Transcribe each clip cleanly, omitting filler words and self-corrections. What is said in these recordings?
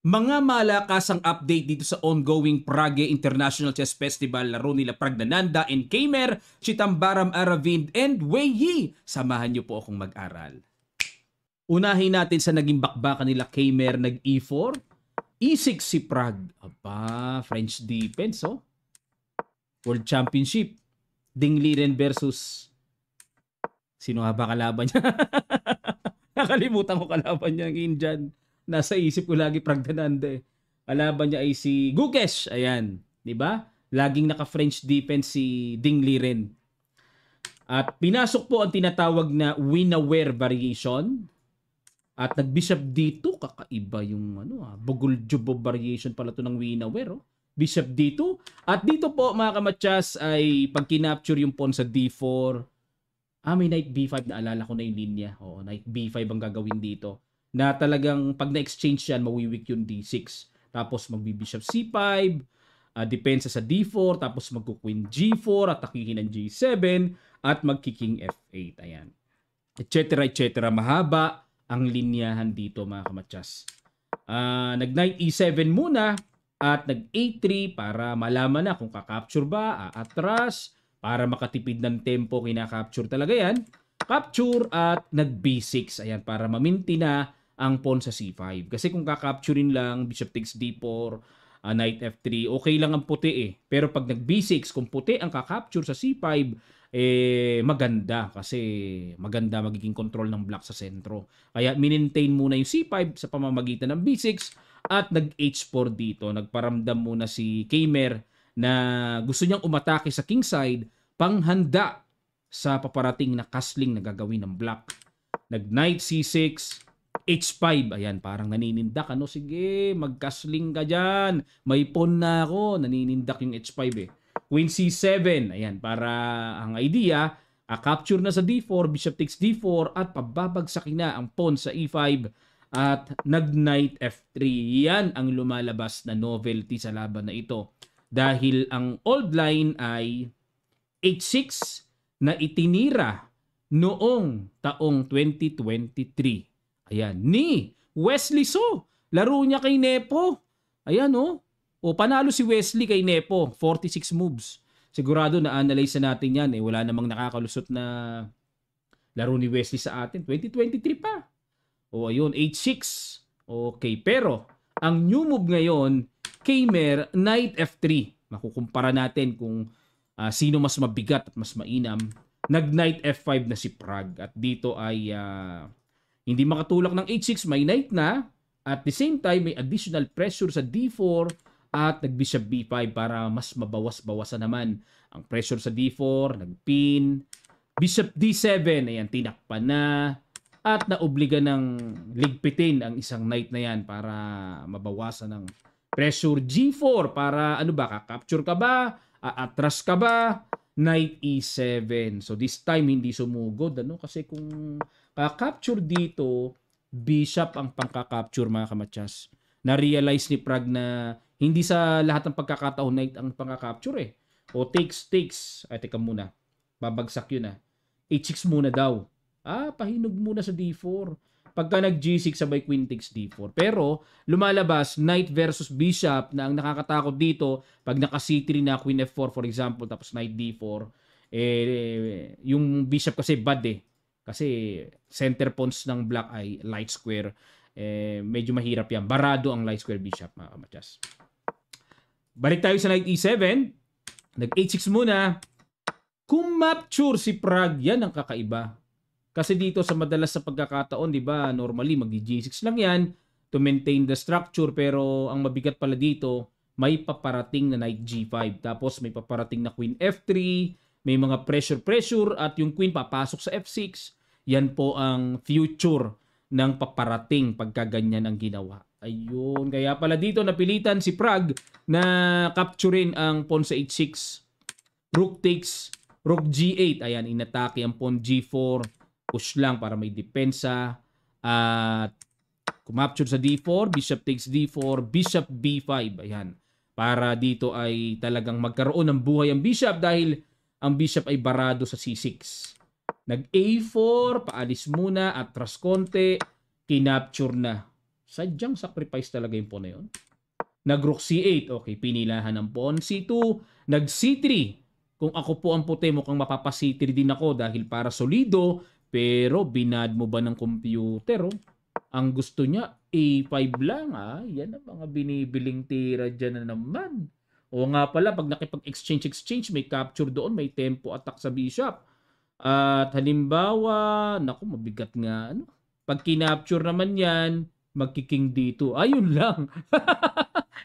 Mga malakasang update dito sa ongoing Prague International Chess Festival. Laro nila Pragnananda and Keymer, Chitambaram Aravind and Wei Yi. Samahan niyo po akong mag-aral. Unahin natin sa naging bakbakan nila Keymer, nag-E4. E6 si Prague. Aba, French defense, oh. World Championship. Ding Liren versus... Sino nga ba kalaban niya? Nakalimutan ko kalaban niya, ang Indian. Nasa isip ko lagi Pragnananda eh. Kalaban niya ay si Gukesh. Ayan. Diba? Laging naka-French defense si Ding Liren. At pinasok po ang tinatawag na win-aware variation. At nag-bishop D2. Kakaiba yung Bogoljubo variation pala to ng win-aware. Oh. Bishop D2. At dito po mga kamatsas ay pag kinapture yung pawn sa D4. May knight B5. Naalala ko na yung linya. Oo, knight B5 ang gagawin dito. Na talagang pag na-exchange yan, mawiwik yung D6. Tapos magbi-bishop C5, depensa sa D4, tapos magku-queen G4, at atakihin ng G7, at magki-king F8. Ayan. Etc. etc. Mahaba ang linyahan dito mga kamatsas. Nag-knight E7 muna, at nag-A3 para malaman na kung kakapture ba, atras, para makatipid ng tempo, kinakapture talaga yan. Capture at nag-B6. Ayan, para maminti na ang pawn sa C5. Kasi kung kakapturein lang, bishop takes D4, knight F3, okay lang ang puti eh. Pero pag nag-B6, kung puti ang kakapture sa C5, maganda. Kasi maganda magiging control ng black sa sentro. Kaya minintain muna yung C5 sa pamamagitan ng B6 at nag-H4 dito. Nagparamdam muna si Keymer na gusto niyang umatake sa king side, panghanda sa paparating na castling na gagawin ng black. Nag-knight C6, H5. Ayan, parang naninindak. Sige, mag-castling ka dyan. May pawn na ako. Naninindak yung H5 eh. Queen C7. Ayan, para ang idea, capture na sa D4, bishop takes D4, at pababagsakin na ang pawn sa E5 at nag-knight F3. Yan ang lumalabas na novelty sa laban na ito. Dahil ang old line ay H6 na itinira noong taong 2023. Ayan, ni Wesley So. Laro niya kay Nepo. Ayan, oh. Panalo si Wesley kay Nepo. 46 moves. Sigurado na-analyze natin yan. Wala namang nakakalusot na laro ni Wesley sa atin. 2023 pa. Ayun, H6. Okay, pero ang new move ngayon, Keymer, knight F3. Makukumpara natin kung sino mas mabigat at mas mainam. Nag-knight F5 na si Prague. At dito ay... hindi makatulak ng H6, may knight na. At the same time, may additional pressure sa D4 at nag-bishop B5 para mas mabawas-bawasan naman ang pressure sa D4, nag-pin. Bishop D7, ayan, tinakpan na. At naobliga ng ligpitin ang isang knight na yan para mabawasan ng pressure. G4 para kakapture ka ba? Atras ka ba? Knight E7. So this time hindi sumugod kasi kung capture dito, bishop ang pangka-capture mga kamatsas. Na-realize ni Prague na hindi sa lahat ng pagkakataon knight ang pangka-capture eh. Takes. Ay teka muna. Babagsak yun H6 muna daw. Pahinog muna sa D4. Pagka nag-G6 sabay queen takes D4. Pero lumalabas knight versus bishop na ang nakakatakot dito pag naka-C3 na queen F4 for example tapos knight D4 yung bishop kasi bad kasi center pawns ng black ay light square. Medyo mahirap yan. Barado ang light square bishop mga kamatsas. Balik tayo sa knight E7. Nag-H6 muna. Kumapture si Prague. Yan ang kakaiba. Kasi dito sa madalas sa pagkakataon, di ba, normally mag-G6 lang yan to maintain the structure. Pero ang mabigat pala dito, may paparating na knight G5. Tapos may paparating na queen F3. May mga pressure at yung queen papasok sa F6. Yan po ang future ng paparating pagka ganyan ang ginawa. Ayun. Kaya pala dito napilitan si Prague na capturein ang pawn sa H6. Rook takes, rook G8. Ayan, inatake ang pawn G4. Push lang para may depensa. At kumapture sa D4, bishop takes D4, bishop B5. Ayan. Para dito ay talagang magkaroon ng buhay ang bishop dahil ang bishop ay barado sa C6. Nag-A4, paalis muna, atras konti, kinapture na. Sadyang sacrifice talaga yung pawn na yun. Nag-rook C8. Okay, pinilahan ng pawn. C2. Nag-C3. Kung ako po ang puti, mukhang mapapa-C3 din ako dahil para solido. Pero binad mo ba ng computer? Oh? Ang gusto niya, A5 lang. Yan ang mga binibiling tira dyan na naman. O nga pala, pag nakipag-exchange, may capture doon, may tempo attack sa bishop. At halimbawa, naku, mabigat nga. Ano? Pag kinapture naman yan, magkiking dito. Ayun lang.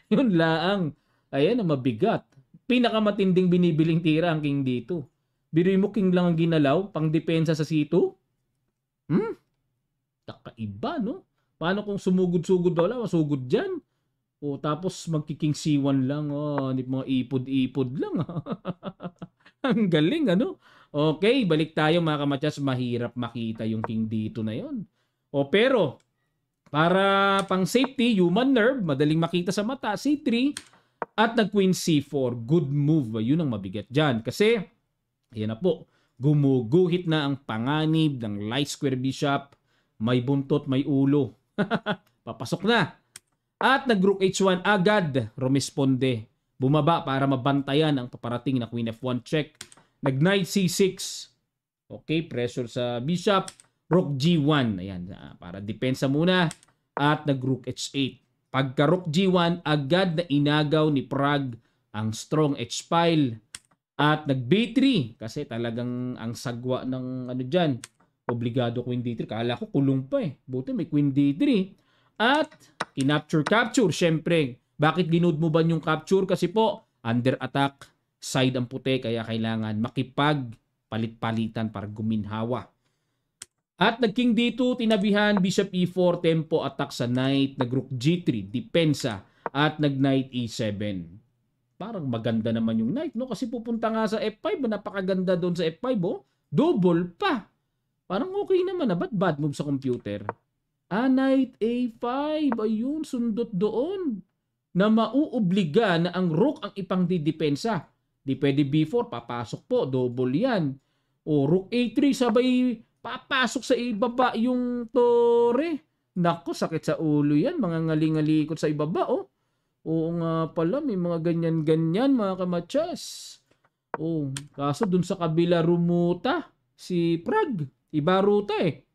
Yun lang. Ayan ang mabigat. Pinakamatinding binibiling tira ang king dito. Biruin mo king lang ang ginalaw, pang depensa sa C2? Kakaiba, no? Paano kung sumugod-sugod wala, masugod dyan? O tapos magkiking C1 lang, hindi mga ipod-ipod lang. Ang galing, ano? Okay, balik tayo mga kamatyas. Mahirap makita yung king dito na yon. O pero, para pang safety, human nerve, madaling makita sa mata, C3, at nag-queen C4. Good move. Yun ang mabigat dyan. Kasi, ayan na po, gumuguhit na ang panganib ng light square bishop. May buntot, may ulo. Papasok na. At nag-rook H1 agad, rumisponde. Bumaba para mabantayan ang paparating na queen F1 check. Nag-knight C6. Okay, pressure sa bishop. Rook G1. Ayan, para depensa muna. At nag-rook H8. Pagka rook G1, agad na inagaw ni Prague ang strong H-file. At nag-B3. Kasi talagang ang sagwa ng ano dyan. Obligado queen D3. Kala ko kulong pa eh. Buti may queen D3. At kinapture-capture. Siyempre, bakit ginood mo ba yung capture? Kasi po, under attack, side ang puti. Kaya kailangan makipag-palit-palitan para guminhawa. At nag-king D2, tinabihan, bishop E4, tempo attack sa knight. Nag-rook G3, depensa. At nag-knight E7. Parang maganda naman yung knight, no? Kasi pupunta nga sa F5. Napakaganda doon sa F5, oh. Double pa. Parang okay naman na. Ba't bad move sa computer? Knight A5. Ayun, sundot doon. Na mauobliga na ang rook ang ipang didepensa. Di pwede B4, papasok po. Double yan. O rook A3, sabay papasok sa ibaba yung tore. Nako, sakit sa ulo yan. Mga ngalingalikot sa ibaba, oh. Oo nga pala, may mga ganyan-ganyan, mga kamatsas. Oh, kaso dun sa kabila rumuta si Prague. Iba ruta eh.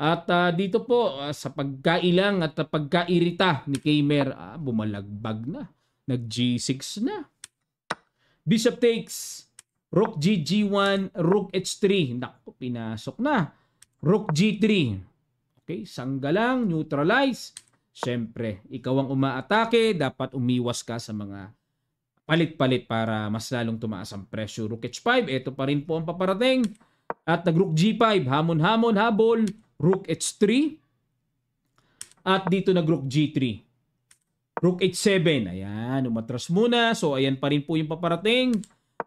At dito po, sa pagkailang at pagkairita ni Keimer, bumalagbag na. Nag-G6 na. Bishop takes. Rook G1, Rook H3. Naku, pinasok na. Rook G3. Okay, sanggalang, neutralize. Siyempre, ikaw ang umaatake. Dapat umiwas ka sa mga palit-palit para mas lalong tumaas ang pressure. Rook H5, ito pa rin po ang paparating. At nag-Rook G5, hamon-hamon, habol. Rook H3. At dito nag-Rook G3. Rook H7. Ayan, umatras muna. So, ayan pa rin po yung paparating.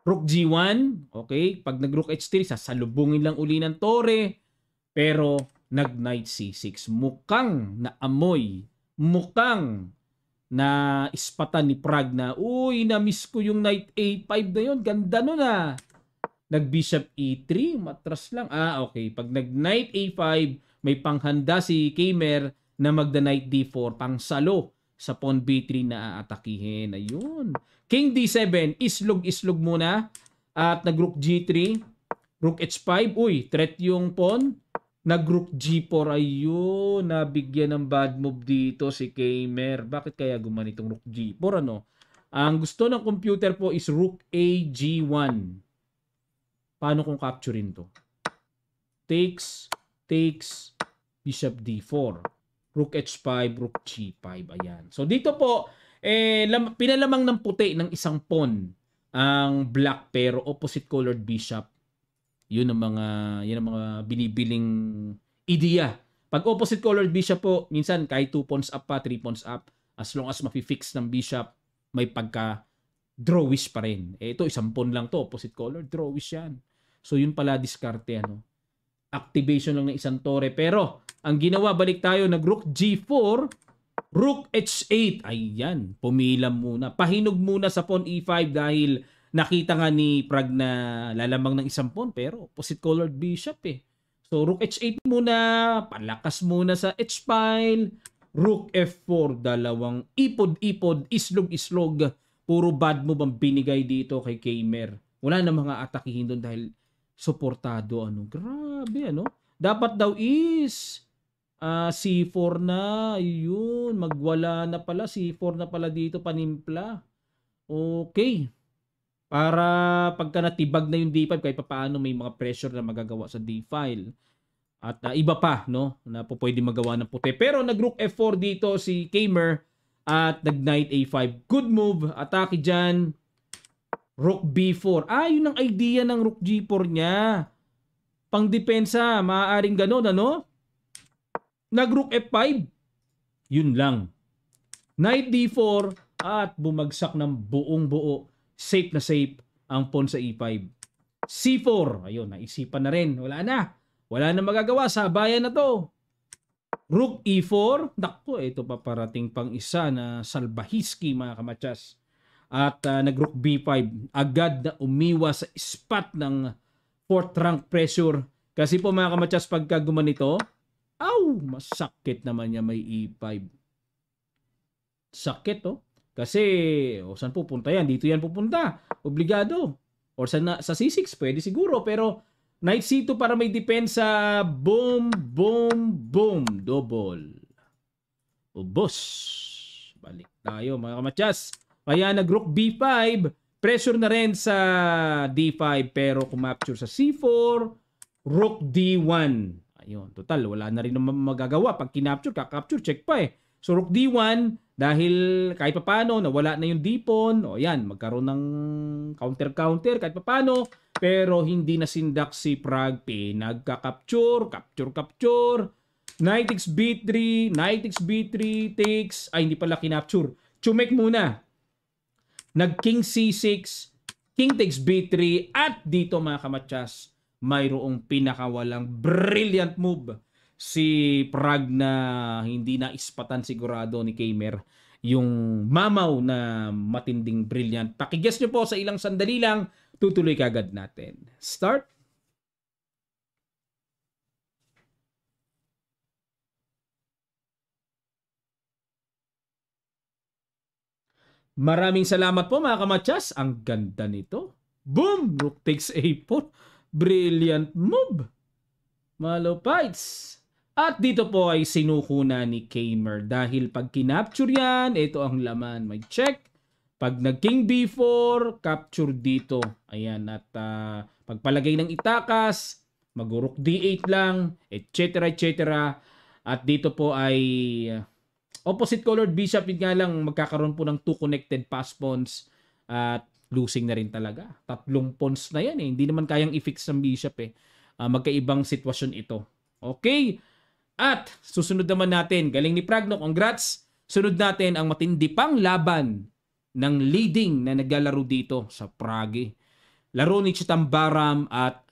Rook G1. Okay, pag nag-Rook H3, sasalubungin lang uli ng tore. Pero, nag-Knight C6. Mukhang naamoy. Mukhang na ispatan ni Prague na, uy, na-miss ko yung Knight A5 na yun. Ganda nun ah. Nag-Bishop E3, matras lang. Okay. Pag nag-Knight A5, may panghanda si Keimer na magda-Knight D4, pang salo sa pawn B3 na aatakihin. Ayun. King D7, islog-islog muna. At nag-Rook G3, Rook H5. Uy, threat yung pawn. Nag-Rook G4. Ayun, nabigyan ng bad move dito si Keimer. Bakit kaya gumanitong Rook G4, ano? Ang gusto ng computer po is Rook A G1. Paano kung capturein to? Takes, Bishop D4. Rook H5, Rook G5. Ayan. So dito po, pinalamang ng puti ng isang pawn ang black pero opposite colored bishop. Yun ang mga binibiling ideya. Pag opposite colored bishop po, minsan kahit 2 pawns up pa, 3 pawns up, as long as mafi-fix ng bishop, may pagka drawish pa rin. Ito, isang pawn lang to, opposite color, drawish yan. So yun pala diskarte, ano. Activation lang ng isang tore. Pero, ang ginawa, balik tayo, nag-Rook G4, Rook H8. Ayan, pumilam muna. Pahinog muna sa pawn E5 dahil nakita nga ni Prague na lalamang ng isang pawn, pero opposite colored bishop eh. So, Rook H8 muna, palakas muna sa H-file, Rook F4, dalawang ipod-ipod, islog-islog. Puro bad move ang binigay dito kay Kmer. Wala na mga atakihin doon dahil suportado. Grabe, Dapat daw is C4 na. Yun, magwala na pala. C4 na pala dito, panimpla. Okay. Para pagka natibag na yung D5, kahit paano may mga pressure na magagawa sa D-file. At iba pa, na pwede magawa ng puti. Pero nag-Rook F4 dito si Kmer at nag-Knight A5. Good move. Atake dyan. Rook B4. Yun ang idea ng Rook G4 niya. Pang-depensa. Maaaring ganun, Nag-Rook F5. Yun lang. Knight D4 at bumagsak ng buong buo. Safe na safe ang pawn sa E5. C4. Ayun, naisipan na rin. Wala na magagawa. Sabayan na to. Rook E4. Naku, ito pa parating pang isa na salbahiski mga kamatsas. At nag-Rook B5. Agad na umiwas sa spot ng 4th rank pressure. Kasi po mga kamatsas, pagka gumanito, masakit naman niya may E5. Sakit, Kasi, saan pupunta yan? Dito yan pupunta. Obligado. Or sa C6, pwede siguro. Pero, Knight C2 para may depensa. Boom, boom, boom. Double. Ubos. Balik tayo mga kamatsas. Kaya nag-Rook B5. Pressure na rin sa D5. Pero kumapture sa C4. Rook D1. Ayun. Total, wala na rin magagawa. Pag kinapture, kakapture, check pa So Rook D1. Dahil kahit papano, nawala na yung D-pawn. Magkaroon ng counter-counter kahit papano. Pero hindi nasindak si Prag. Nagka-capture, capture. Knight x B3, Knight x B3 takes. Hindi pala kinapture. Chumek muna. Nag-King C6, King takes B3. At dito mga kamatsas, mayroong pinakawalang brilliant move. Si Prag na hindi na ispatan sigurado ni Kmer yung mamaw na matinding brilliant. Pakiguess nyo po sa ilang sandali lang, tutuloy kagad natin. Start. Maraming salamat po mga kamatsas. Ang ganda nito. Boom! Rook takes A4. Brilliant move. Malopites. At dito po ay sinuko na ni Kmer dahil pag kinapture yan, ito ang laman. May check. Pag nag-King B4, capture dito. Ayan. At pagpalagay ng itakas, mag-Rook D8 lang, etc. At dito po ay opposite colored bishop. Yun nga lang, magkakaroon po ng 2 connected pass pawns. At losing na rin talaga. 3 pawns na yan Hindi naman kayang i-fix ng bishop magkaibang sitwasyon ito. Okay. At susunod naman natin, galing ni Pragno, congrats. Sunod natin ang matindi pang laban ng leading na naglalaro dito sa Prague. Laro ni Chitambaram at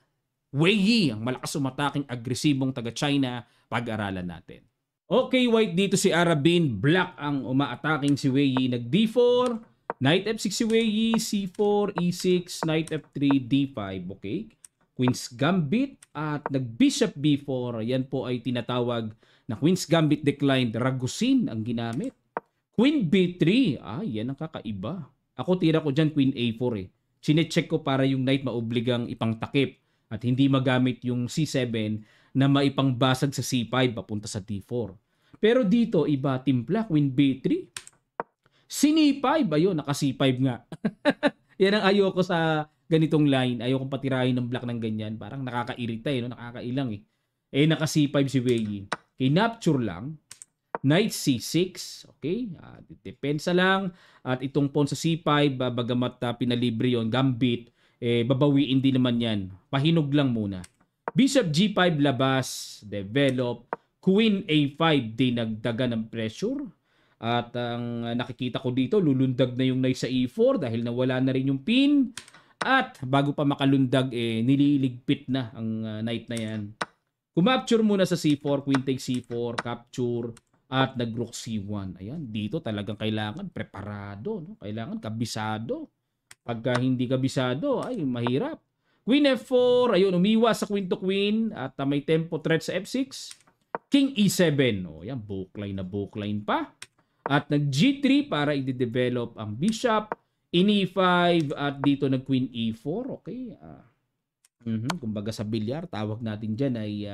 Wei Yi, ang malakas umataking agresibong taga-China. Pag-aralan natin. Okay, white dito si Arabin. Black ang umaataking si Wei Yi. Nag-D4, Knight F6 si Wei Yi, C4, E6, Knight F3, D5. Okay. Queen's Gambit at nag-Bishop B4. Yan po ay tinatawag na Queen's Gambit declined. Ragusin ang ginamit. Queen B3. Yan ang kakaiba. Ako tira ko dyan Queen A4 Sinecheck ko para yung knight maobligang ipangtakip at hindi magamit yung C7 na maipangbasag sa C5 papunta sa D4. Pero dito iba timpla. Queen B3. C5. Ayun, naka C5 nga. Yan ang ayoko sa ganitong line. Ayokong patirahin ng black ng ganyan. Parang nakakairita nakakailang naka C5 si Wei Yi. Kinapture lang. Knight C6. Okay. Depensa lang. At itong pawn sa C5, bagamat pinalibre yon gambit, babawiin din naman yan. Pahinog lang muna. Bishop G5 labas. Develop. Queen A5 dinagdagan ng pressure. At ang nakikita ko dito, lulundag na yung knight sa E4 dahil nawala na rin yung pin. At bago pa makalundag, nililigpit na ang knight na yan. Kumapture muna sa C4, queen takes C4, capture, at nag-rook C1. Ayan, dito talagang kailangan preparado. Kailangan kabisado. Pagka hindi kabisado, ay mahirap. Queen F4, ayun, umiwas sa queen to queen, at may tempo threat sa F6. King E7. O yan, bookline na bookline pa. At nag G3 para i-develop ang bishop. In E5 at dito nag Queen E4. Okay. Kumbaga sa bilyar, tawag natin dyan ay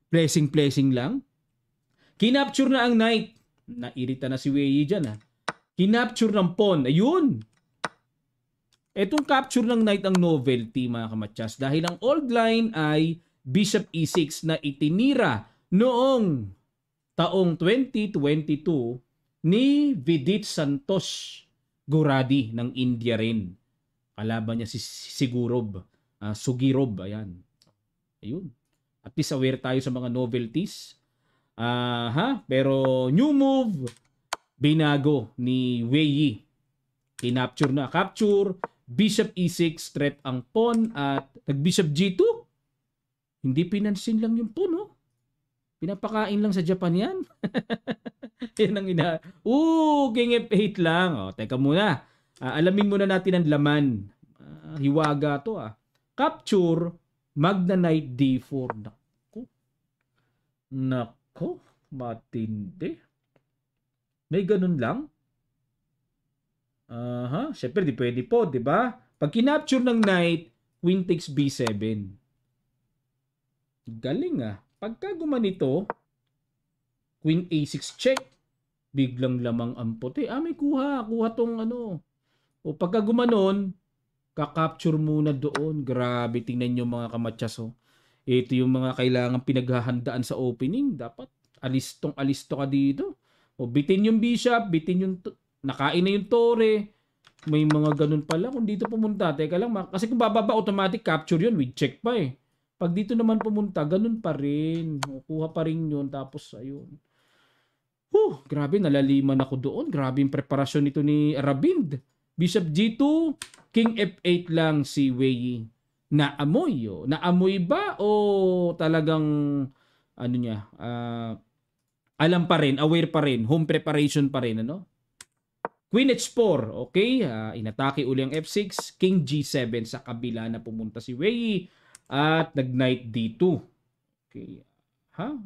blessing lang. Kinapture na ang knight. Nairita na si Wei Yi dyan. Kinapture ng pawn. Ayun. Etong capture ng knight ang novelty mga kamatsas. Dahil ang old line ay Bishop E6 na itinira noong taong 2022 ni Vidit Santos Guradi ng India rin. Kalaban niya si Sigurov. Sugirov. Ayan. Ayun. At least aware tayo sa mga novelties. Pero new move, binago ni Wei Yi. Kinapture na. Capture. Bishop E6, threat ang pawn at nag-Bishop G2. Hindi pinansin lang yung pawn, oh. Pinapakain lang sa Japan yan. Yan ang King F8 lang. Oh, teka muna. Alamin muna natin ang laman. Hiwaga to, Capture, Magna Knight D4. Nako, matindi. May ganun lang. Siyempre di pwede po, di ba? Pag kinapture ng knight, queen takes B7. Galing Pagka gumanito, queen A6 check, biglang lamang ang puti. May kuha tong O pagka gumanon, kakapture muna doon. Grabe, tingnan nyo mga kamatsas. Ito yung mga kailangan pinaghahandaan sa opening. Dapat alisto ka dito. O bitin yung bishop, bitin yung nakain na yung tore. May mga ganun pala. Kung dito pumunta, teka lang. Kasi kung bababa, automatic capture yun. With check pa Pag dito naman pumunta, ganun pa rin. Kuha pa rin yun. Tapos, ayun. Grabe, nalaliman ako doon. Grabe yung preparasyon nito ni Aravind. Bishop G2, King F8 lang si Wei Yi. Naamoy. Naamoy ba? O talagang, alam pa rin, aware pa rin, home preparation pa rin, Queen H4, okay? Inatake uli ang F6, King G7 sa kabila na pumunta si Wei Yi at nag-Knight D2. Okay.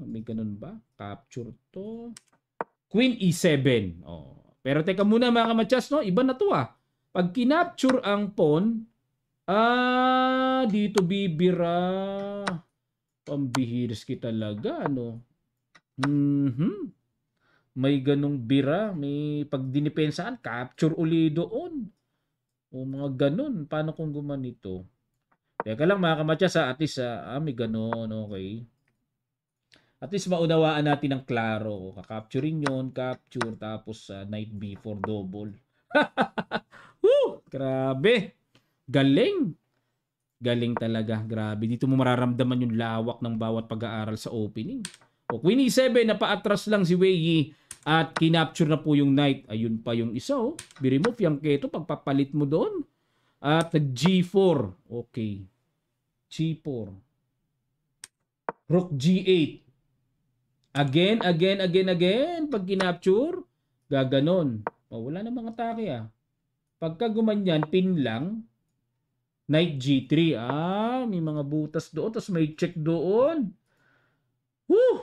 May ganun ba? Capture to. Queen E7. Pero teka muna mga kamatsas, iba na to Pag kinapture ang pawn, dito bibira. Pambihiris kita talaga, May ganong bira, may pagdinipensaan, capture uli doon. O mga ganon, paano kung gumanito? Teka lang mga kamatsas, at least may ganon, okay. At least maunawaan natin ng klaro. Kakapturein yun, capture, tapos knight B4 double. Grabe. Galing. Galing talaga, grabe. Dito mo mararamdaman yung lawak ng bawat pag-aaral sa opening. Queen E7, napaatras lang si Wei Yi at kinapture na po yung knight. Ayun pa yung isa, Biremove yung keto, pagpapalit mo doon. At G4. Okay. G4. Rook G8. Again. Pag kinapture, gaganon. Wala na mga atake, Pagka gumanyan, pin lang. Knight G3. May mga butas doon. Tapos may check doon.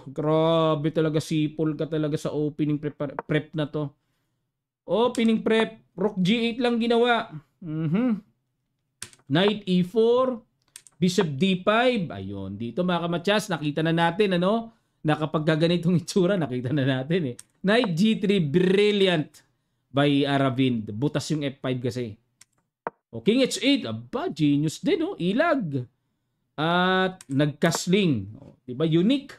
Grabe talaga, sipol ka talaga sa opening prep na to. Opening prep, Rook G8 lang ginawa. Knight E4, Bishop D5. Ayun, dito mga kamatsas, nakita na natin, na kapag gaganitong itsura, nakita na natin Knight G3, brilliant by Aravind. Butas yung F5 kasi. King H8, genius din, ilag. At nagkasling. Diba, unique.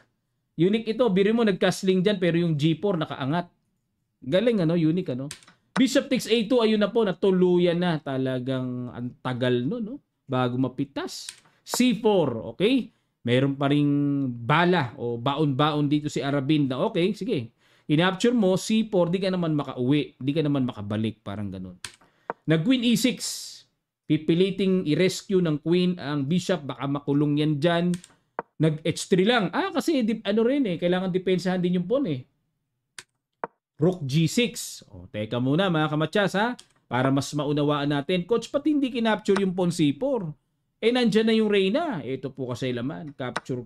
Unique ito, biro mo nagkasling dyan pero yung G4 nakaangat. Galing unique Bishop takes A2, ayun na po, natuluyan na. Talagang ang tagal bago mapitas. C4, okay? Meron pa ring bala o baon-baon dito si Aravind na okay, sige. Inapture mo, C4, di ka naman makauwi. Di ka naman makabalik, parang ganun. Nag-Queen E6. Pipiliting i-rescue ng Queen ang Bishop, baka makulong yan dyan. Nag-H3 lang. Kasi kailangan depensahan din yung pawn Rook G6. Teka muna mga kamatsas para mas maunawaan natin. Coach, pati hindi kinapture yung pawn C4? Nandyan na yung Reyna. Ito po kasi laman. Capture.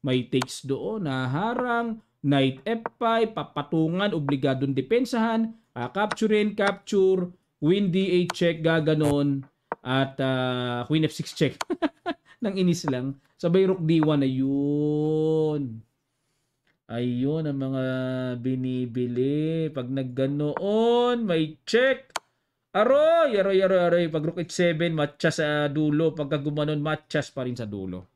May takes doon, naharang, knight F5, papatungan, obligadong depensahan, capturein, capture, queen D8 check, gaganon, at queen F6 check. Nang inis lang. Sabay rook D1 na yun. Ayun ang mga binibili. Pag nagganoon, may check. Aroy, aroy, aroy, aroy. Pag rook h7, matcha sa dulo. Pagka gumanon, matchas pa rin sa dulo.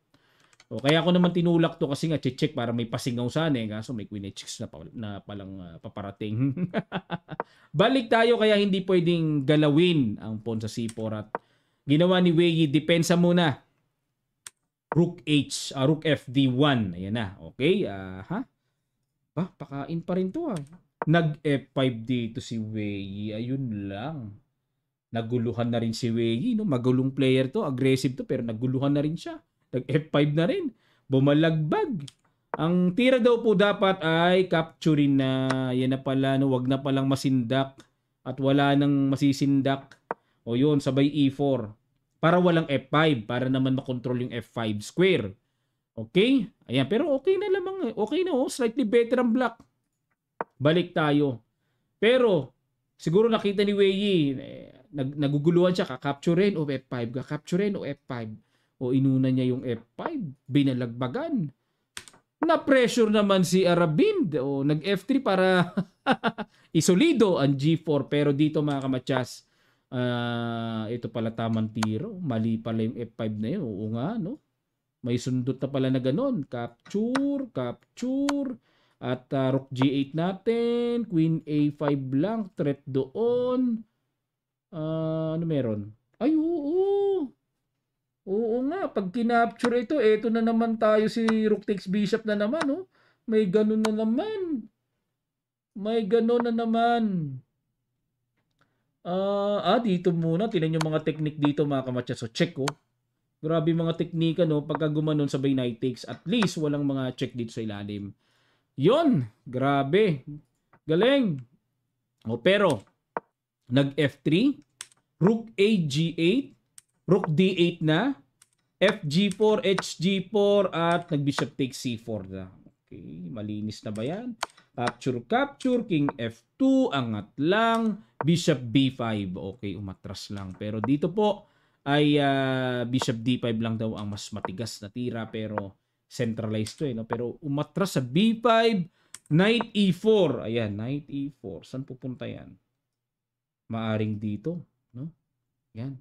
O, kaya ako naman tinulak to kasi nga check para may pasingaw sana eh. Kaso may queen h6 na palang paparating. Balik tayo kaya hindi pwedeng galawin ang pawn sa c4 at ginawa ni Wei, depensa muna. Rook Rook F D1. Ayan na. Okay. Pakain pa rin to Nag F5 dito si Wei. Ayun lang. Naguluhan na rin si Wei. No? Magulong player to. Aggressive to pero naguluhan na rin siya. Nag F5 na rin. Bumalagbag. Ang tira daw po dapat ay capturing na. Yan na pala. No? Wag na palang masindak. At wala nang masisindak. O yun, sabay E4. Para walang F5. Para naman makontrol yung F5 square. Okay? Ayan. Pero okay na lamang. Okay na Slightly better ang black. Balik tayo. Pero, siguro nakita ni Wei, naguguluhan siya. Kakapturein o F5. Kakapturein o F5. O inuna niya yung F5. Binalagbagan. Na-pressure naman si Aravind. O nag-F3 para isolido ang G4. Pero dito mga kamatsas, ito pala tamang tiro. Mali pala yung F5 na yun. Oo nga, no? May sundot na pala na ganon. Capture, capture. At rook G8 natin. Queen A5 lang. Threat doon. Ano meron? Ay, oo. Oo nga, pag kinapture ito na naman tayo si rook takes bishop na naman, May ganun na naman. May ganun na naman. Dito muna. Tingnan yung mga technique dito mga kamatsas. So, check, Grabe mga teknika, Pagka gumanon sabay knight takes. At least, walang mga check dito sa ilalim. Yon, grabe. Galing. Pero, nag-F3. Rook A, G8. Rook D8 na. FG4, HG4 at nag-bishop takes C4 na. Okay, malinis na ba yan? Capture, capture, king F2, angat lang, bishop B5. Okay, umatras lang. Pero dito po ay bishop D5 lang daw ang mas matigas na tira pero centralized to Pero umatras sa B5, knight E4. Ayan, knight E4. Saan pupunta yan? Maaring dito, Yan.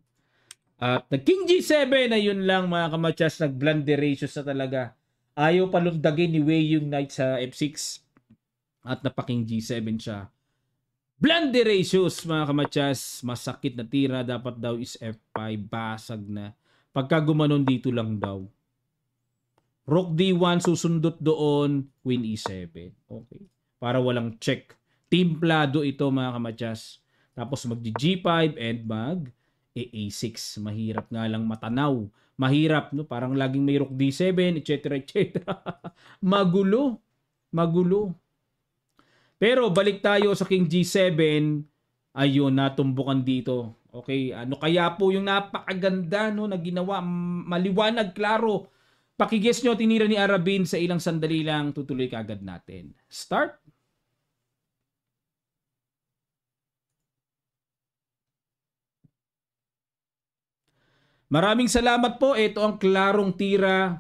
At nag-king G7 na yun lang mga kamatsas, nag-blunderations na talaga. Ayaw palundagin ni Wei yung knight sa F6 at napa-king G7 siya. Blunderations mga kamatsas, masakit na tira, dapat daw is F5, basag na. Pagka gumanon dito lang daw. Rook D1 susundot doon, Queen E7. Okay. Para walang check. Timplado ito mga kamatsas. Tapos mag-G5 and A6. Mahirap nga lang matanaw. Mahirap, Parang laging may rook D7, etc. etc. Magulo. Magulo. Pero balik tayo sa king G7. Ayun, natumbukan dito. Okay, ano kaya po yung napakaganda na ginawa, maliwanag, klaro. Pakiguess nyo, tinira ni Aravind sa ilang sandali lang, tutuloy kaagad natin. Start. Maraming salamat po. Ito ang klarong tira.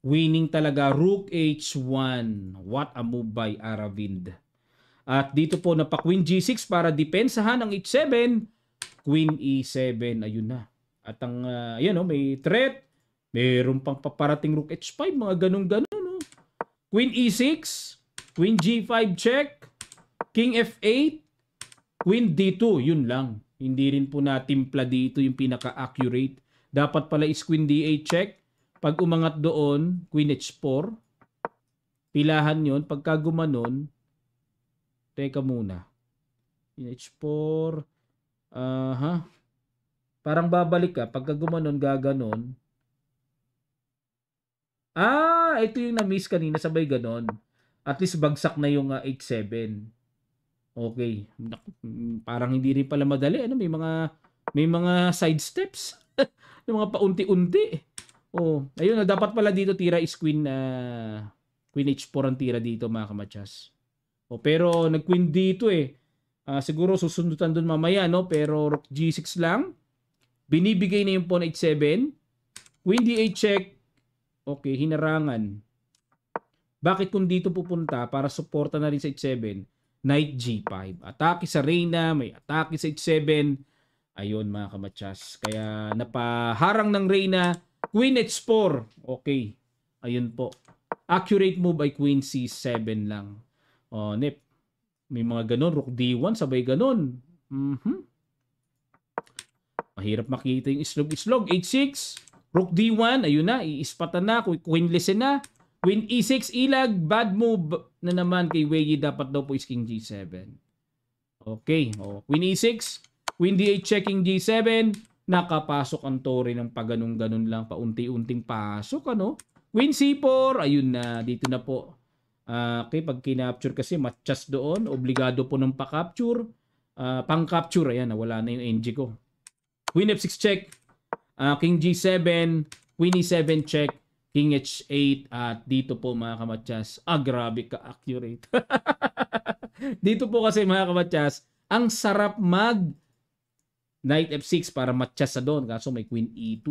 Winning talaga. Rook H1. What a move by Aravind. At dito po napa-Queen G6 para depensahan ang H7. Queen E7. Ayun na. At ang, may threat. Meron pang paparating Rook H5. Mga ganun-ganun. Queen E6. Queen G5 check. King F8. Queen D2. Yun lang. Hindi rin po natimpla dito yung pinaka-accurate. Dapat pala is Queen D8 check. Pag umangat doon, Queen H4. Pilahan yon. Pagka gumanon, teka muna. Queen H4. Parang babalik ka. Pagka gumanon, gaganon. Ito yung na-miss kanina. Sabay ganon. At least bagsak na yung H7. Okay. Parang hindi rin pala madali. May mga side steps. May mga paunti-unti. Oh, ayun, dapat pala dito tira is Queen Queen H4 ang tira dito mga kamatsas. Oh, pero nag-Queen dito eh. Siguro susundutan doon mamaya, no? Pero Rook G6 lang. Binibigay na yung Pawn H7. Queen D8 check. Okay, hinarangan. Bakit kung dito pupunta para suporta na rin sa H7? Knight G5. Atake sa Reyna, may atake sa H7. Ayun mga kamatsas. Kaya napaharang ng Reyna. Queen H4. Okay. Ayun po. Accurate move ay Queen C7 lang. Oh, Nip. May mga ganun. Rook D1, sabay ganun. Mahirap makita yung islog-islog. H6. Rook D1. Ayun na. Iispatan na. Queenless na. Queen E6. Ilag. Bad move na naman kay Wei. Dapat daw po is King G7. Okay. Oh, Queen E6. Queen D8 checking G7. Nakapasok ang Torre ng paganong-ganon lang. Paunti-unting pasok. Ano? Queen C4. Ayun na. Dito na po. Okay. Pag kinapture kasi matchas doon. Obligado po ng pa-capture. Pang-capture. Ayan. Nawala na yung NG ko. Queen F6 check. King G7. Queen E7 check. King H8 at dito po mga kamatsas. Grabe ka-accurate. Dito po kasi mga kamatsas, ang sarap mag Knight F6 para matchas sa doon. Kaso may Queen E2.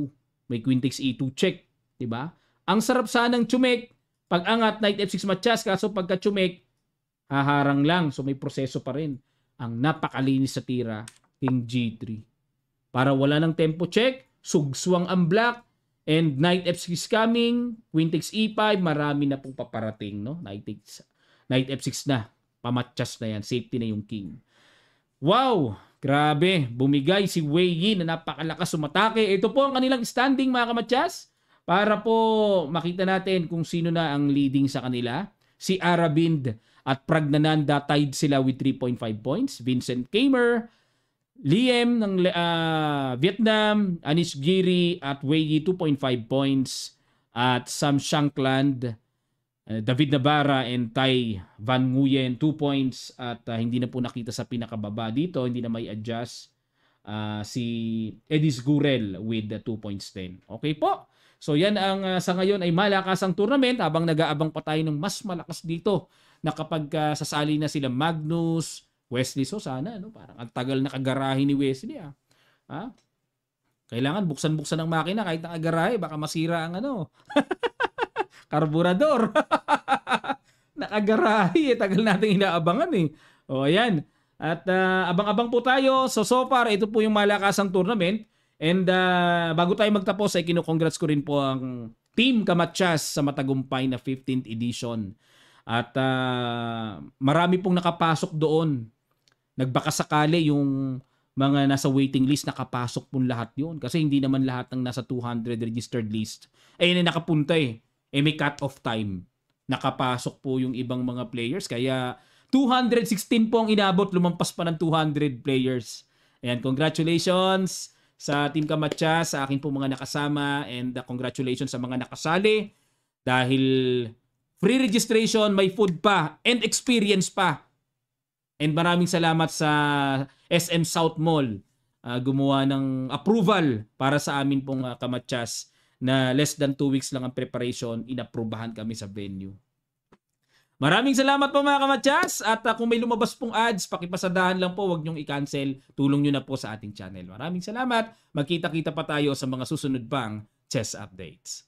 May Queen takes E2 check. Diba? Ang sarap sanang chumek. Pag angat, Knight F6 matchas. Kaso pagka chumek, haharang lang. So may proseso pa rin. Ang napakalinis sa tira, King G3. Para wala ng tempo check, sugswang ang black. And Knight F6 coming, Queen takes E5, marami na pong paparating, no? Knight F6 na, pamatchas na yan, safety na yung king. Wow, grabe, bumigay si Wei Yi na napakalakas sumatake. Ito po ang kanilang standing mga kamatsas, para po makita natin kung sino na ang leading sa kanila. Si Aravind at Pragnananda tied sila with 3.5 points. Vincent Kamer, Liam ng Vietnam, Anish Giri at Wei Yi 2.5 points at Sam Shankland, David Navarra and Tai Van Nguyen 2 points at hindi na po nakita sa pinakababa dito, hindi na may adjust si Edis Gurel with 2 points din. Okay po. So yan ang sa ngayon ay malakasang tournament habang nag-aabang pa tayo ng mas malakas dito na kapag sasali na sila Magnus, Wesley. So sana, no? Parang ang tagal na kagarahe ni Wesley. Kailangan buksan-buksan ng makina kahit nakagarahe. Baka masira ang karburador. Nakagarahe. Tagal natin inaabangan eh. O ayan. At abang-abang po tayo. So far, ito po yung malakasang tournament. And bago tayo magtapos, ay kinukongrats ko rin po ang Team Kamatsas sa matagumpay na 15th edition. At marami pong nakapasok doon. Nagbaka sakali yung mga nasa waiting list, nakapasok po lahat yun. Kasi hindi naman lahat ng nasa 200 registered list ay nakapunta eh. May cut-off time. Nakapasok po yung ibang mga players. Kaya 216 po ang inabot. Lumampas pa ng 200 players. Ayan, congratulations sa Team Kamatsas, sa akin po mga nakasama. And congratulations sa mga nakasali. Dahil free registration, may food pa, and experience pa. And maraming salamat sa SM South Mall. Gumawa ng approval para sa amin pong Kamatsas na less than 2 weeks lang ang preparation, inaprubahan kami sa venue. Maraming salamat po mga Kamatsas. At kung may lumabas pong ads, pakipasadahan lang po, wag nyong i-cancel. Tulong nyo na po sa ating channel. Maraming salamat. Magkita-kita pa tayo sa mga susunod pang chess updates.